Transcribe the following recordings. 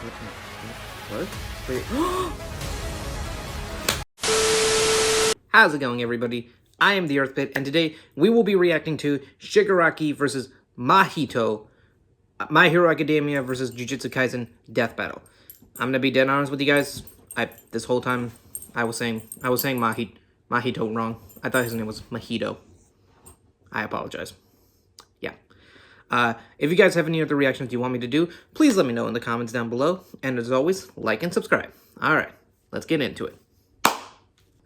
What? Wait. How's it going, everybody? I am the Earth Pit, and today we will be reacting to Shigaraki vs Mahito, My Hero Academia vs Jujutsu Kaisen Death Battle. I'm gonna be dead honest with you guys. This whole time I was saying Mahito wrong. I thought his name was Mahito. I apologize. Yeah. If you guys have any other reactions you want me to do, please let me know in the comments down below. And as always, like and subscribe. Alright, let's get into it.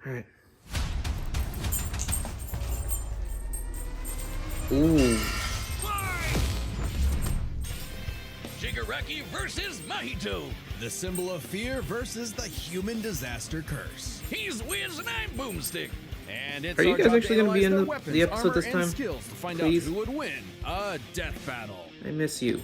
Alright. Ooh. Shigaraki versus Mahito. The symbol of fear versus the human disaster curse. He's Wiz and I'm Boomstick. And it's Are you our guys job actually to going to be in analyze the their weapons, episode armor, this and time? skills to find Please? out who would win a death battle. I miss you.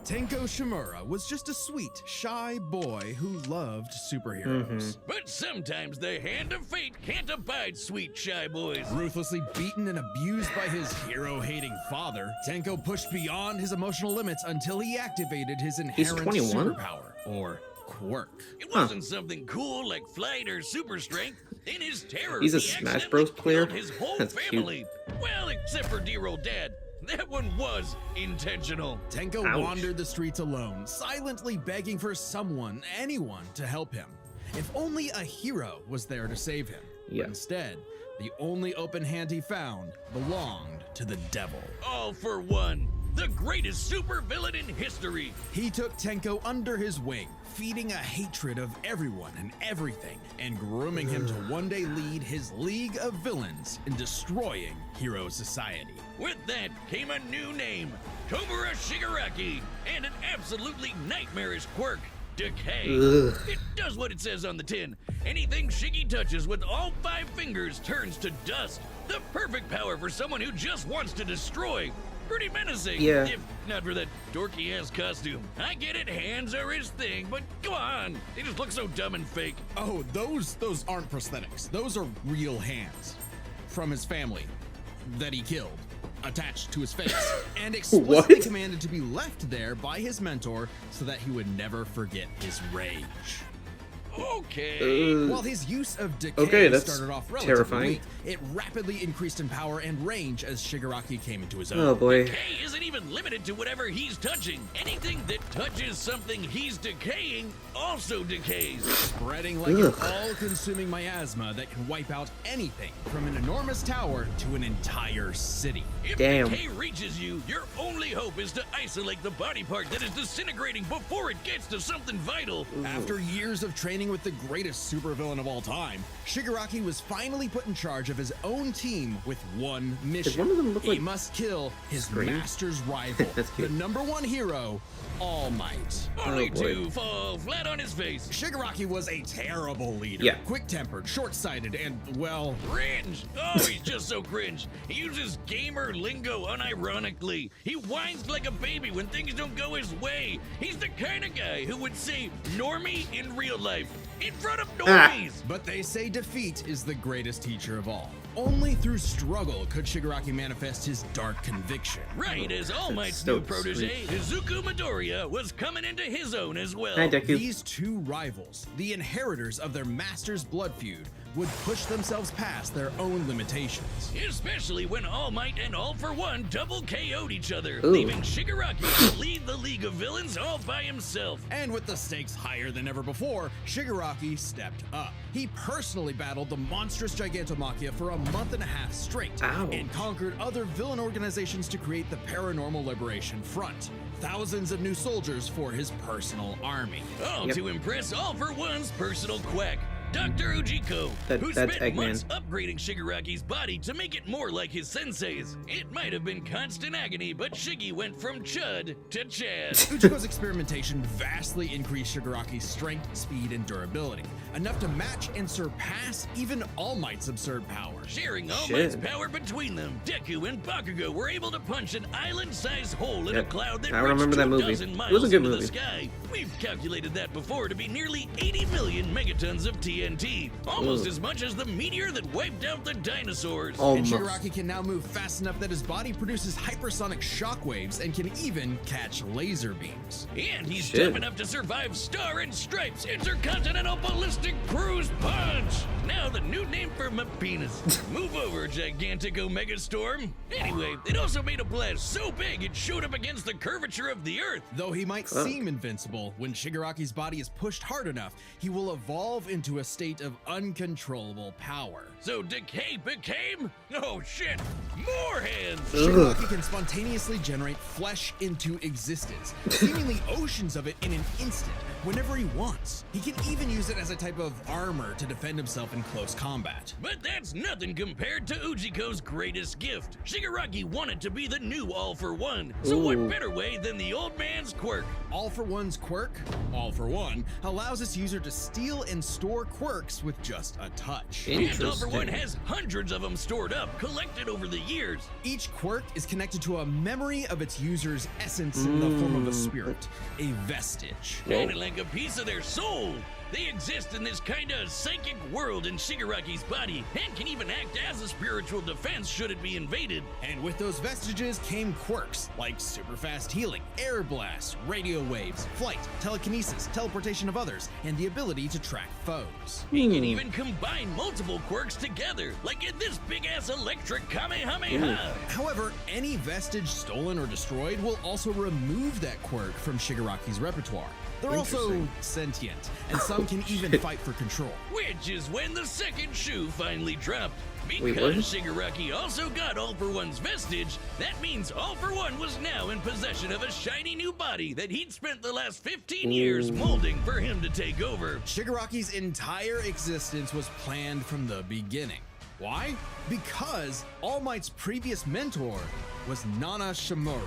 Tenko Shimura was just a sweet, shy boy who loved superheroes. But sometimes the hand of fate can't abide sweet shy boys. Ruthlessly beaten and abused by his hero-hating father, Tenko pushed beyond his emotional limits until he activated his inherent 21? superpower, or quirk. It wasn't something cool like flight or super strength. In his terror, He's a he Smash accidentally Bros. player? killed his whole That's family. Well, except for dear old dad. That one was intentional. Tenko Ouch. wandered the streets alone, silently begging for someone, anyone, to help him. If only a hero was there to save him. Yeah. But instead, the only open hand he found belonged to the devil. All for one. The greatest supervillain in history. He took Tenko under his wing, feeding a hatred of everyone and everything, and grooming him to one day lead his League of Villains in destroying Hero Society. With that came a new name, Tomura Shigaraki, and an absolutely nightmarish quirk, Decay. Ugh. It does what it says on the tin. Anything Shiggy touches with all 5 fingers turns to dust. The perfect power for someone who just wants to destroy. Pretty menacing, Yeah. if not for that dorky-ass costume. I get it, hands are his thing, but come on, they just look so dumb and fake. Oh, those aren't prosthetics. Those are real hands from his family that he killed, attached to his face, and explicitly What? commanded to be left there by his mentor so that he would never forget his rage. Okay. While his use of decay Okay, that's started off relatively terrifying. weak, it rapidly increased in power and range as Shigaraki came into his own. Oh boy. Decay isn't even limited to whatever he's touching. Anything that touches something he's decaying also decays. Spreading like Ugh. an all-consuming miasma that can wipe out anything from an enormous tower to an entire city. If Damn. decay reaches you, your only hope is to isolate the body part that is disintegrating before it gets to something vital. After years of training with the greatest supervillain of all time, Shigaraki was finally put in charge of his own team with one mission. Does one of them look he like must kill his Scream? master's rival, That's the cute. /1 hero, All Might. Only Oh, boy. to fall flat on his face. Shigaraki was a terrible leader. Yeah. Quick-tempered, short-sighted, and, well, Cringe! Oh, he's just so cringe. He uses gamer lingo unironically. He whines like a baby when things don't go his way. He's the kind of guy who would say normie in real life, in front of normies. but they say defeat is the greatest teacher of all. Only through struggle could Shigaraki manifest his dark conviction. Right as All Might's so new protege, Izuku Midoriya, was coming into his own as well. Hi, Deku. These two rivals, the inheritors of their master's blood feud, would push themselves past their own limitations. Especially when All Might and All for One double KO'd each other, Ooh. leaving Shigaraki to lead the League of Villains all by himself. And with the stakes higher than ever before, Shigaraki stepped up. He personally battled the monstrous Gigantomachia for a month and a half straight, Ow. and conquered other villain organizations to create the Paranormal Liberation Front. Thousands of new soldiers for his personal army. All Yep. to impress All for One's personal quack, Dr. Ujiko, who That's spent Eggman. months upgrading Shigaraki's body to make it more like his sensei's. It might have been constant agony, but Shiggy went from Chud to Chad. Ujiko's experimentation vastly increased Shigaraki's strength, speed, and durability. enough to match and surpass even All Might's absurd power. Sharing All Shit. Might's power between them, Deku and Bakugo were able to punch an island-sized hole in a Yep. cloud that I reached remember that 2 movie. dozen It miles was a good into movie. the sky. We've calculated that before to be nearly 80 million megatons of TNT, almost Ugh. as much as the meteor that wiped out the dinosaurs. And Almost. Shigaraki can now move fast enough that his body produces hypersonic shockwaves and can even catch laser beams. And he's Shit. tough enough to survive Star and Stripes Intercontinental Ballistic Cruise Punch. Now the new name for my penis. Move over, gigantic Omega Storm. Anyway, it also made a blast so big it showed up against the curvature of the Earth. Though he might seem invincible, when Shigaraki's body is pushed hard enough, he will evolve into a state of uncontrollable power. So Decay became? Oh shit, more hands! Shigaraki can spontaneously generate flesh into existence, seemingly oceans of it in an instant, whenever he wants. He can even use it as a type of armor to defend himself in close combat. But that's nothing compared to Ujiko's greatest gift. Shigaraki wanted to be the new All for One, so Ooh. what better way than the old man's quirk? All for One's quirk, All for One, allows its user to steal and store quirks with just a touch. And All for One Interesting. has hundreds of them stored up, collected over the years. Each quirk is connected to a memory of its user's essence in the form of a spirit, a vestige. Kind of like a piece of their soul. They exist in this kind of psychic world in Shigaraki's body and can even act as a spiritual defense should it be invaded. And with those vestiges came quirks like super fast healing, air blasts, radio waves, flight, telekinesis, teleportation of others, and the ability to track foes. You can even combine multiple quirks together, like in this big-ass electric Kamehameha. However, any vestige stolen or destroyed will also remove that quirk from Shigaraki's repertoire. They're also Interesting. sentient, and some can even fight for control. Which is when the second shoe finally dropped. Wait, Because what? Shigaraki also got All for One's vestige, that means All for One was now in possession of a shiny new body that he'd spent the last 15 years molding for him to take over. Shigaraki's entire existence was planned from the beginning. Why? Because All Might's previous mentor was Nana Shimura,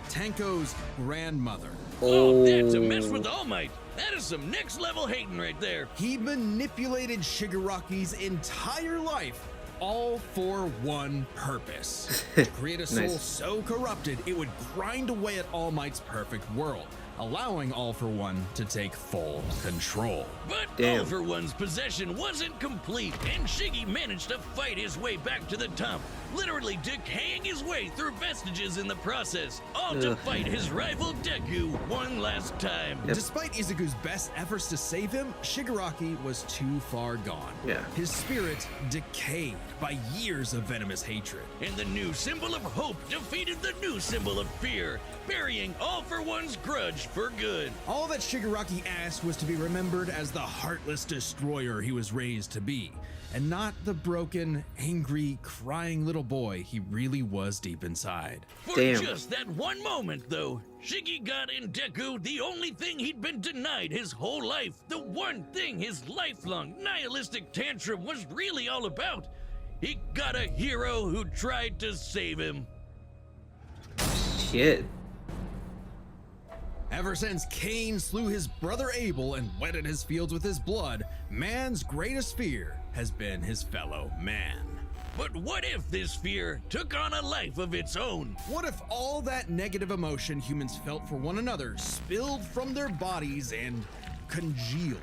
Tenko's grandmother. Oh, that's a mess with All Might. That is some next level hating right there. He manipulated Shigaraki's entire life, all for one purpose: to create a soul Nice. so corrupted it would grind away at All Might's perfect world, allowing All for One to take full control. But Damn. All for One's possession wasn't complete, and Shiggy managed to fight his way back to the top, literally decaying his way through vestiges in the process, all to Ugh. fight his rival Deku one last time. Yep. Despite Izuku's best efforts to save him, Shigaraki was too far gone. Yeah. His spirit decayed by years of venomous hatred. And the new symbol of hope defeated the new symbol of fear, burying All for One's grudge for good. All that Shigaraki asked was to be remembered as the heartless destroyer he was raised to be, and not the broken, angry, crying little boy he really was deep inside. For Damn. just that one moment, though, Shiggy got in Deku the only thing he'd been denied his whole life, the one thing his lifelong nihilistic tantrum was really all about. He got a hero who tried to save him. Shit. Ever since Cain slew his brother Abel and wetted his fields with his blood, man's greatest fear has been his fellow man. But what if this fear took on a life of its own? What if all that negative emotion humans felt for one another spilled from their bodies and congealed,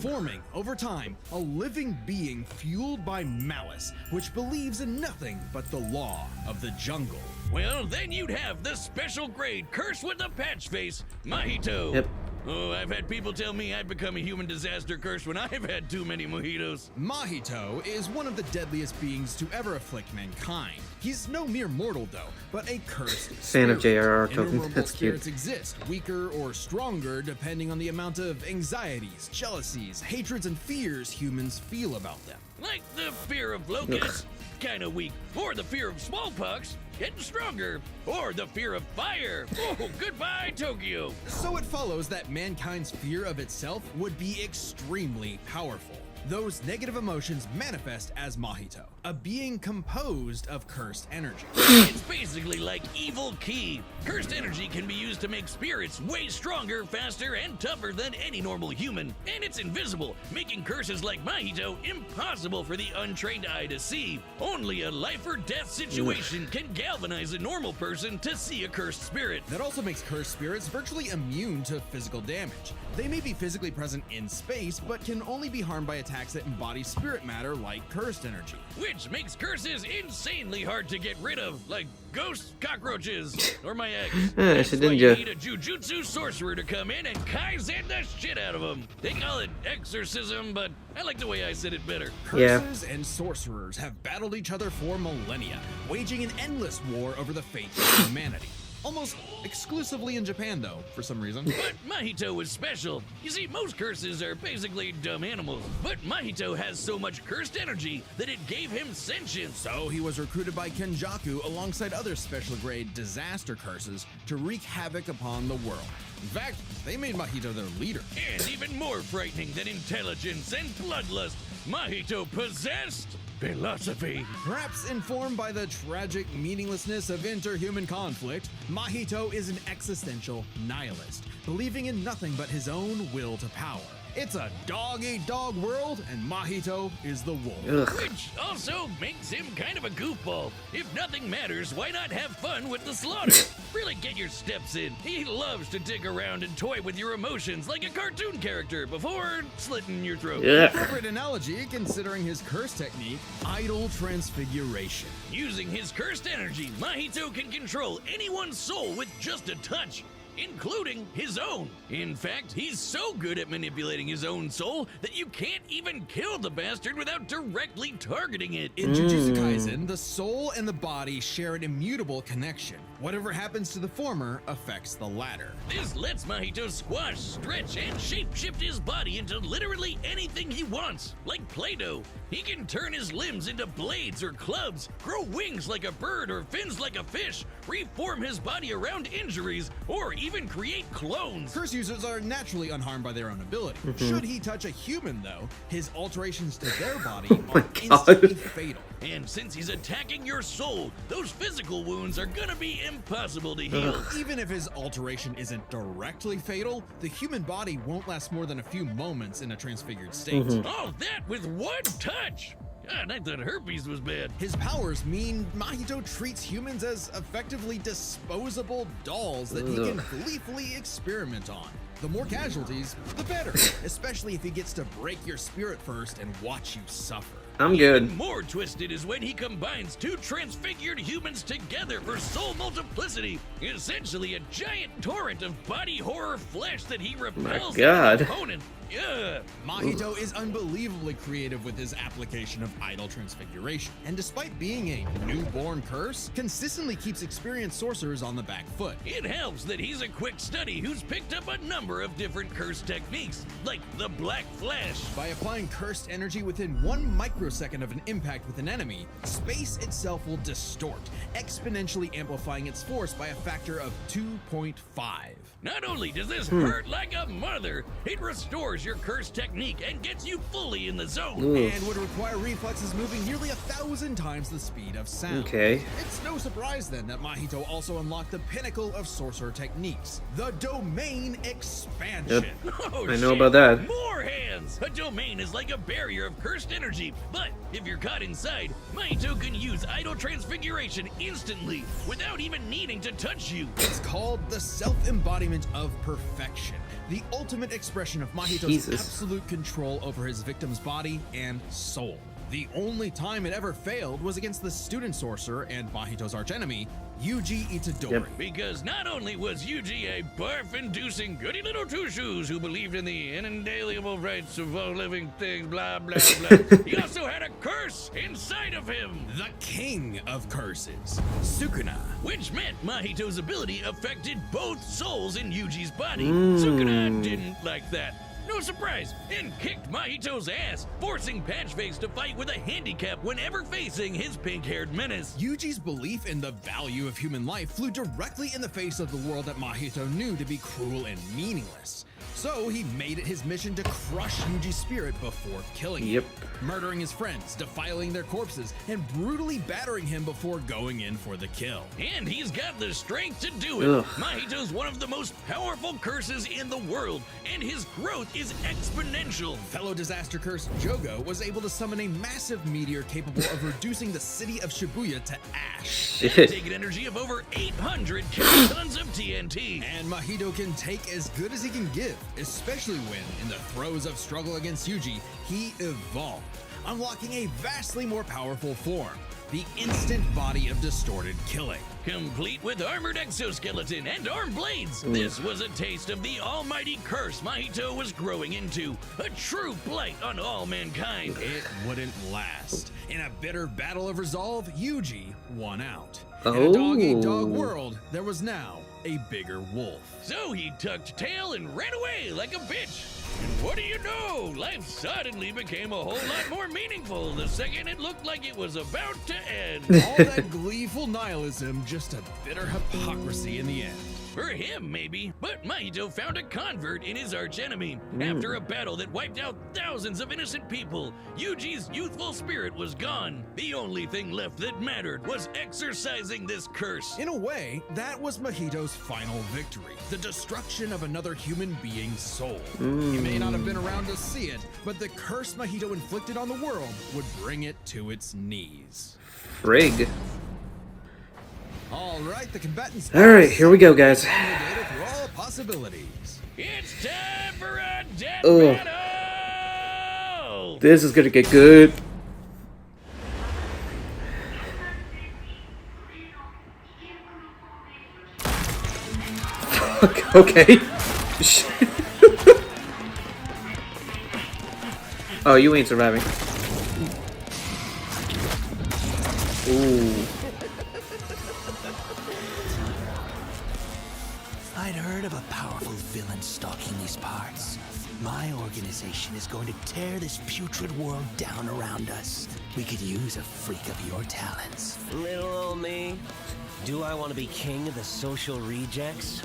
forming, over time, a living being fueled by malice, which believes in nothing but the law of the jungle? Well, then you'd have the special grade curse with the patch face, Mahito. Yep. Oh, I've had people tell me I've become a human disaster curse when I've had too many mojitos. Mahito is one of the deadliest beings to ever afflict mankind. He's no mere mortal, though, but a cursed Fan of spirit. J.R.R. Tolkien. Innumerable That's cute. spirits exist, weaker or stronger depending on the amount of anxieties, jealousies, hatreds, and fears humans feel about them. Like the fear of locusts, kinda weak. Or the fear of smallpox, getting stronger. Or the fear of fire. Oh, goodbye, Tokyo. So it follows that mankind's fear of itself would be extremely powerful. Those negative emotions manifest as Mahito, a being composed of cursed energy. It's basically like evil ki. Cursed energy can be used to make spirits way stronger, faster, and tougher than any normal human. And it's invisible, making curses like Mahito impossible for the untrained eye to see. Only a life or death situation can galvanize a normal person to see a cursed spirit. That also makes cursed spirits virtually immune to physical damage. They may be physically present in space, but can only be harmed by attacks that embody spirit matter like cursed energy. Which makes curses insanely hard to get rid of, like ghosts, cockroaches, or my ex. That's why you need a Jujutsu sorcerer to come in and Kaizen the shit out of them. They call it exorcism, but I like the way I said it better. Curses and sorcerers have battled each other for millennia, waging an endless war over the fate of humanity. Almost exclusively in Japan, though, for some reason. But Mahito was special. You see, most curses are basically dumb animals. But Mahito has so much cursed energy that it gave him sentience. So he was recruited by Kenjaku alongside other special grade disaster curses to wreak havoc upon the world. In fact, they made Mahito their leader. And even more frightening than intelligence and bloodlust, Mahito possessed philosophy. Perhaps informed by the tragic meaninglessness of interhuman conflict, Mahito is an existential nihilist, believing in nothing but his own will to power. It's a dog-eat-dog world, and Mahito is the wolf. Which also makes him kind of a goofball. If nothing matters, why not have fun with the slaughter? Really get your steps in. He loves to dig around and toy with your emotions like a cartoon character before slitting your throat. Appropriate analogy considering his curse technique, idol transfiguration. Using his cursed energy, Mahito can control anyone's soul with just a touch, including his own. In fact, he's so good at manipulating his own soul that you can't even kill the bastard without directly targeting it. In Jujutsu Kaisen, the soul and the body share an immutable connection. Whatever happens to the former affects the latter. This lets Mahito squash, stretch, and shape-shift his body into literally anything he wants, like Play-Doh. He can turn his limbs into blades or clubs, grow wings like a bird or fins like a fish, reform his body around injuries, or even create clones. Curse users are naturally unharmed by their own ability. Should he touch a human, though, his alterations to their body are instantly fatal. And since he's attacking your soul, those physical wounds are gonna be impossible to heal. Even if his alteration isn't directly fatal, the human body won't last more than a few moments in a transfigured state. All that with one touch! God, I thought herpes was bad. His powers mean Mahito treats humans as effectively disposable dolls that he can gleefully experiment on. The more casualties, the better, especially if he gets to break your spirit first and watch you suffer. I'm good. Even more twisted is when he combines two transfigured humans together for soul multiplicity, essentially a giant torrent of body horror flesh that he repels God. his opponent. Yeah. Mahito is unbelievably creative with his application of idol transfiguration, and despite being a newborn curse, consistently keeps experienced sorcerers on the back foot. It helps that he's a quick study who's picked up a number of different curse techniques, like the Black Flash. By applying cursed energy within 1 microsecond of an impact with an enemy, space itself will distort, exponentially amplifying its force by a factor of 2.5. Not only does this hurt like a mother, it restores your curse technique and gets you fully in the zone. And would require reflexes moving nearly 1,000 times the speed of sound. Okay. It's no surprise then that Mahito also unlocked the pinnacle of sorcerer techniques, the domain expansion. Oh, I know shit. about that. More hands! A domain is like a barrier of cursed energy, but if you're caught inside, Mahito can use idol transfiguration instantly without even needing to touch you. It's called the self-embodiment of perfection, the ultimate expression of Mahito's absolute control over his victim's body and soul. The only time it ever failed was against the student sorcerer and Mahito's archenemy, Yuji Itadori. Because not only was Yuji a barf-inducing goody little two-shoes who believed in the inalienable rights of all living things, blah, blah, blah, he also had a curse inside of him. The king of curses, Sukuna. Which meant Mahito's ability affected both souls in Yuji's body. Sukuna didn't like that. No surprise, and kicked Mahito's ass, forcing Patchface to fight with a handicap whenever facing his pink-haired menace. Yuji's belief in the value of human life flew directly in the face of the world that Mahito knew to be cruel and meaningless. So he made it his mission to crush Yuji's spirit before killing him, murdering his friends, defiling their corpses, and brutally battering him before going in for the kill. And he's got the strength to do it. Mahito's one of the most powerful curses in the world, and his growth is exponential. Fellow disaster curse Jogo was able to summon a massive meteor capable of reducing the city of Shibuya to ash. Take an energy of over 800 kilotons of TNT. And Mahito can take as good as he can give, especially when, in the throes of struggle against Yuji, he evolved, unlocking a vastly more powerful form, the instant body of distorted killing. Complete with armored exoskeleton and arm blades, this was a taste of the almighty curse Mahito was growing into, a true blight on all mankind. It wouldn't last. In a bitter battle of resolve, Yuji won out. In a dog-eat-dog world, there was now a bigger wolf. So he tucked tail and ran away like a bitch. And what do you know? Life suddenly became a whole lot more meaningful the second it looked like it was about to end. All that gleeful nihilism, just a bitter hypocrisy in the end. For him, maybe, but Mahito found a convert in his archenemy. After a battle that wiped out thousands of innocent people, Yuji's youthful spirit was gone. The only thing left that mattered was exorcising this curse. In a way, that was Mahito's final victory, the destruction of another human being's soul. He may not have been around to see it, but the curse Mahito inflicted on the world would bring it to its knees. Frig. All right, the combatants. All right, here we go, guys. Through all possibilities. It's time for a death battle! This is gonna get good. Fuck, okay. Oh, you ain't surviving. Ooh. I'd heard of a powerful villain stalking these parts. My organization is going to tear this putrid world down around us. We could use a freak of your talents. Little old me. Do I want to be king of the social rejects?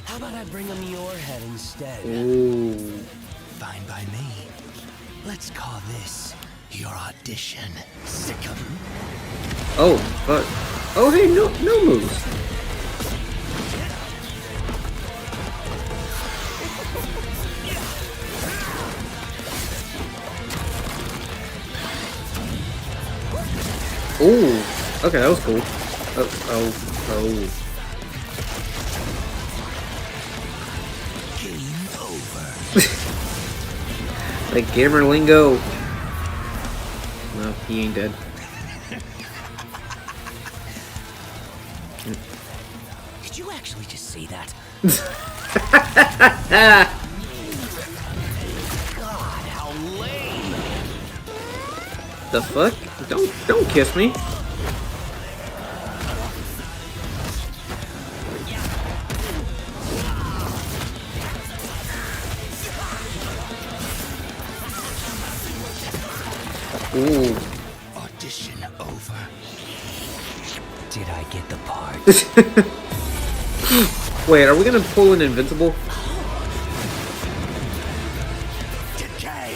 How about I bring them your head instead? Ooh. Fine by me. Let's call this your audition. Sick 'em. Oh, fuck. Oh, hey, no moves. Ooh. Okay, that was cool. Oh. Game over. Like gamer lingo. No, he ain't dead. Did you actually just say that? God, how lame! The fuck? Don't kiss me. Ooh. Audition over. Did I get the part? Wait, are we gonna pull an invincible? Decay!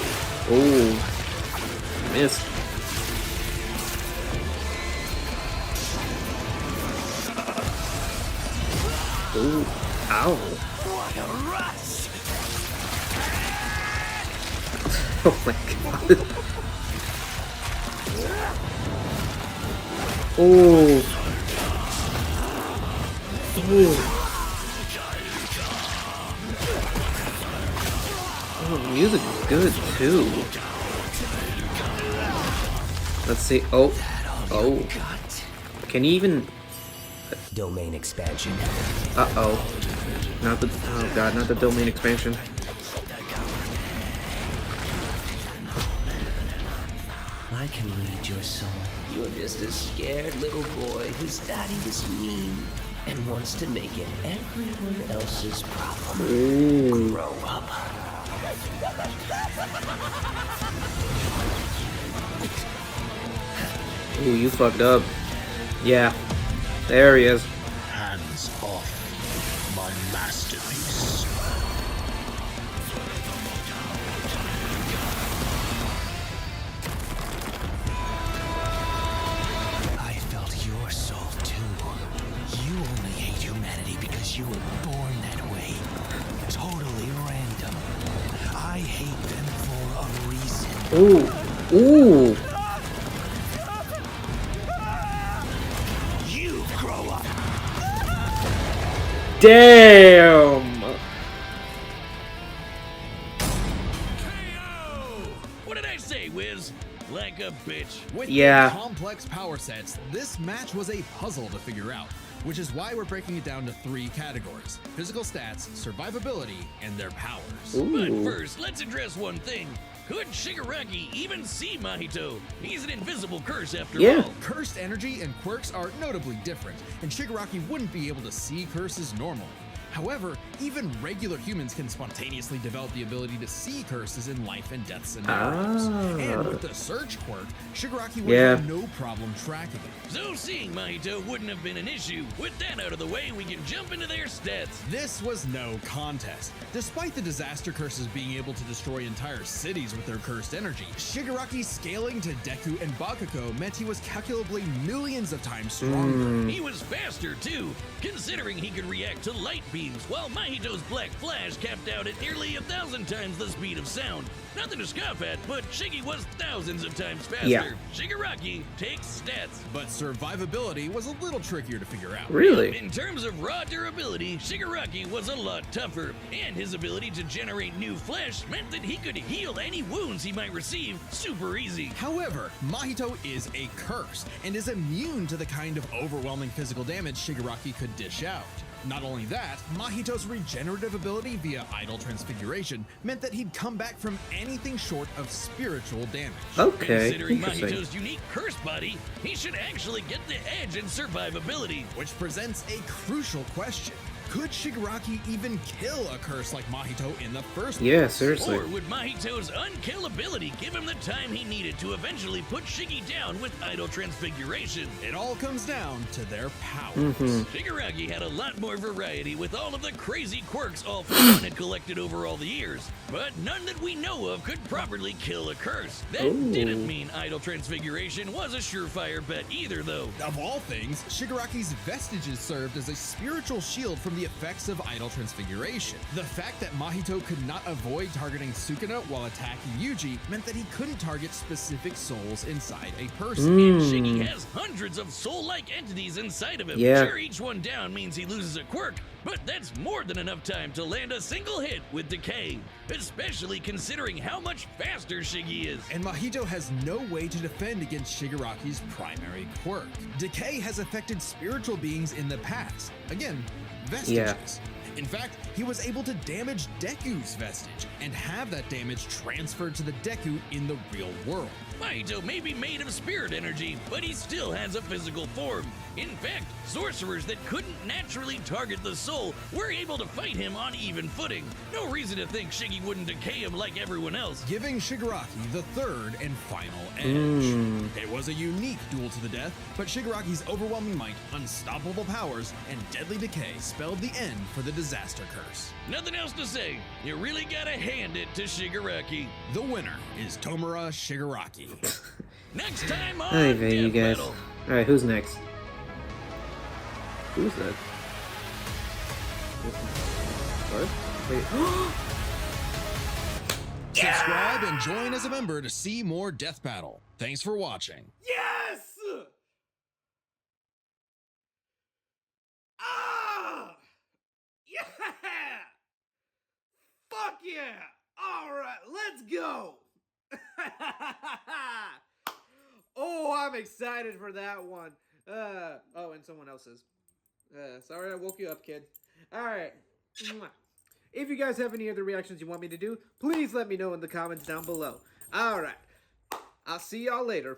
Ooh. Missed. Ooh. Ow. What a rush! Oh my god. Ooh. Ooh. Oh, the music is good too. Let's see. Oh. Can you even? Domain expansion. Uh-oh. Not the. Oh god, not the domain expansion. I can read your soul. You're just a scared little boy whose daddy was mean and wants to make it everyone else's problem. Ooh. Grow up. Ooh, you fucked up. Yeah. There he is. Hands off my masterpiece. Ooh. Ooh. You grow up. Damn. What did I say, Wiz? Like a bitch. With Yeah. their complex power sets, this match was a puzzle to figure out, which is why we're breaking it down to 3 categories: physical stats, survivability, and their powers. But Ooh. first, let's address one thing. Could Shigaraki even see Mahito? He's an invisible curse after Yeah. all. Cursed energy and quirks are notably different, and Shigaraki wouldn't be able to see curses normally. However, even regular humans can spontaneously develop the ability to see curses in life and death scenarios. And with the search quirk, Shigaraki would Yeah. have no problem tracking it. So seeing Mahito wouldn't have been an issue. With that out of the way, we can jump into their stats. This was no contest. Despite the disaster curses being able to destroy entire cities with their cursed energy, Shigaraki scaling to Deku and Bakugo meant he was calculably millions of times stronger. He was faster too, considering he could react to light beams, while Mahito's Black Flash capped out at nearly 1,000 times the speed of sound. Nothing to scoff at, but Shiggy was thousands of times faster. Yeah. Shigaraki takes stats. But survivability was a little trickier to figure out. Really? In terms of raw durability, Shigaraki was a lot tougher, and his ability to generate new flesh meant that he could heal any wounds he might receive super easy. However, Mahito is a curse and is immune to the kind of overwhelming physical damage Shigaraki could dish out. Not only that, Mahito's regenerative ability via idle transfiguration meant that he'd come back from anything short of spiritual damage. Okay. Considering Interesting. Mahito's unique curse body, he should actually get the edge in survivability. Which presents a crucial question. Could Shigaraki even kill a curse like Mahito in the first place? Yeah, seriously. Or would Mahito's unkillability give him the time he needed to eventually put Shiggy down with idle transfiguration? It all comes down to their powers. Shigaraki had a lot more variety with all of the crazy quirks all fun had collected over all the years, but none that we know of could properly kill a curse. That Ooh. didn't mean idle transfiguration was a surefire bet either, though. Of all things, Shigaraki's vestiges served as a spiritual shield from the effects of idle transfiguration. The fact that Mahito could not avoid targeting Sukuna while attacking Yuji meant that he couldn't target specific souls inside a person. And Shiggy has hundreds of soul-like entities inside of him. Yeah. Sure, each one down means he loses a quirk, but that's more than enough time to land a single hit with Decay, especially considering how much faster Shiggy is. And Mahito has no way to defend against Shigaraki's primary quirk. Decay has affected spiritual beings in the past. Again, vestiges. In fact, he was able to damage Deku's vestige and have that damage transferred to the Deku in the real world. Mahito may be made of spirit energy, but he still has a physical form. In fact, sorcerers that couldn't naturally target the soul were able to fight him on even footing. No reason to think Shiggy wouldn't decay him like everyone else. Giving Shigaraki the third and final edge. It was a unique duel to the death, but Shigaraki's overwhelming might, unstoppable powers, and deadly decay spelled the end for the disaster curse. Nothing else to say. You really gotta hand it to Shigaraki. The winner is Tomura Shigaraki. Next time on Hey, man, you Death guys. Metal. Alright, who's next? Who's that? What? Wait. Subscribe and join as a member to see more Death Battle. Thanks for watching. Yes! Ah! Yeah! Fuck yeah! Alright, let's go! Oh, I'm excited for that one. Oh, and someone else's. Sorry I woke you up, kid. Alright. If you guys have any other reactions you want me to do, please let me know in the comments down below. Alright. I'll see y'all later.